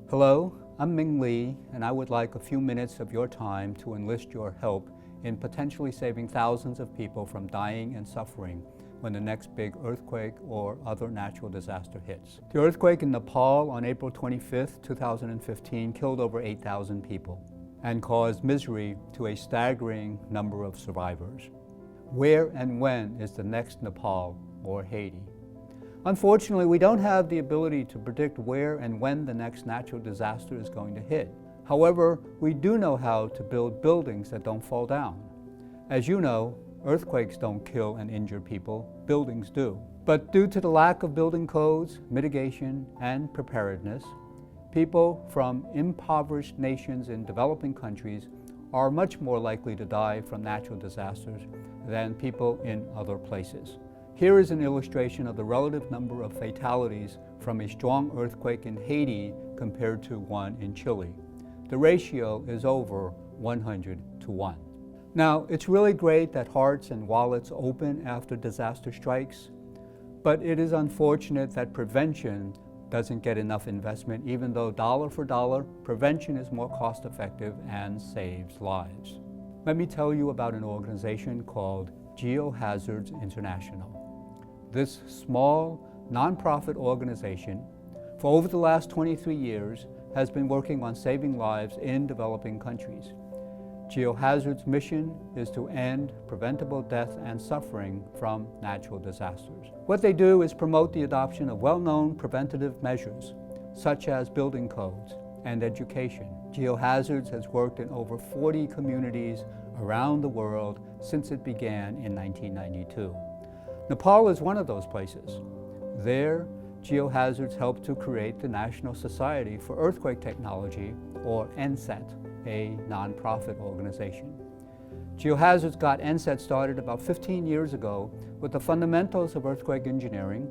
Hello, I'm Ming Lee, and I would like a few minutes of your time to enlist your help in potentially saving thousands of people from dying and suffering when the next big earthquake or other natural disaster hits. The earthquake in Nepal on April 25, 2015 killed over 8,000 people and caused misery to a staggering number of survivors. Where and when is the next Nepal or Haiti? Unfortunately, we don't have the ability to predict where and when the next natural disaster is going to hit. However, we do know how to build buildings that don't fall down. As you know, earthquakes don't kill and injure people, buildings do. But due to the lack of building codes, mitigation, and preparedness, people from impoverished nations in developing countries are much more likely to die from natural disasters than people in other places. Here is an illustration of the relative number of fatalities from a strong earthquake in Haiti compared to one in Chile. The ratio is over 100 to 1. Now, it's really great that hearts and wallets open after disaster strikes, but it is unfortunate that prevention doesn't get enough investment, even though dollar for dollar, prevention is more cost-effective and saves lives. Let me tell you about an organization called Geohazards International. This small, nonprofit organization, for over the last 23 years, has been working on saving lives in developing countries. Geohazards Mission is to end preventable death and suffering from natural disasters. What they do is promote the adoption of well-known preventative measures, such as building codes and education. Geohazards has worked in over 40 communities around the world since it began in 1992. Nepal is one of those places. There, Geohazards helped to create the National Society for Earthquake Technology, or NSET, a nonprofit organization. Geohazards got NSET started about 15 years ago with the fundamentals of earthquake engineering,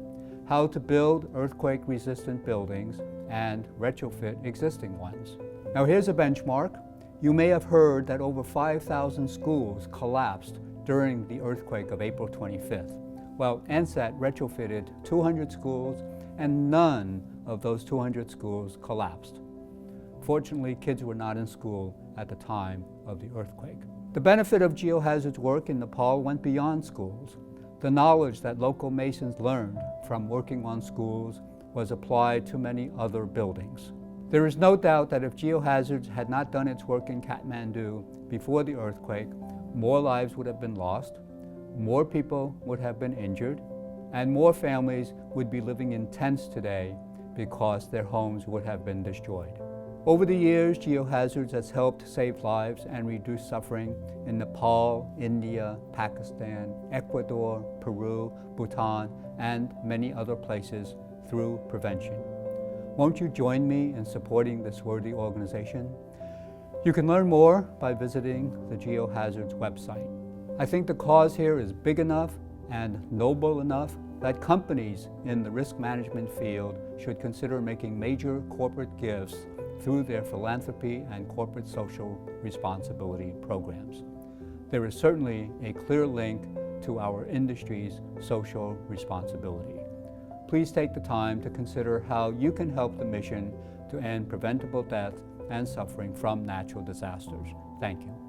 how to build earthquake-resistant buildings, and retrofit existing ones. Now here's a benchmark. You may have heard that over 5,000 schools collapsed during the earthquake of April 25th. Well, NSET retrofitted 200 schools, and none of those 200 schools collapsed. Fortunately, kids were not in school at the time of the earthquake. The benefit of Geohazards work in Nepal went beyond schools. The knowledge that local masons learned from working on schools was applied to many other buildings. There is no doubt that if Geohazards had not done its work in Kathmandu before the earthquake, more lives would have been lost, more people would have been injured, and more families would be living in tents today because their homes would have been destroyed. Over the years, Geohazards has helped save lives and reduce suffering in Nepal, India, Pakistan, Ecuador, Peru, Bhutan, and many other places through prevention. Won't you join me in supporting this worthy organization? You can learn more by visiting the Geohazards website. I think the cause here is big enough and noble enough that companies in the risk management field should consider making major corporate gifts through their philanthropy and corporate social responsibility programs. There is certainly a clear link to our industry's social responsibility. Please take the time to consider how you can help the mission to end preventable death and suffering from natural disasters. Thank you.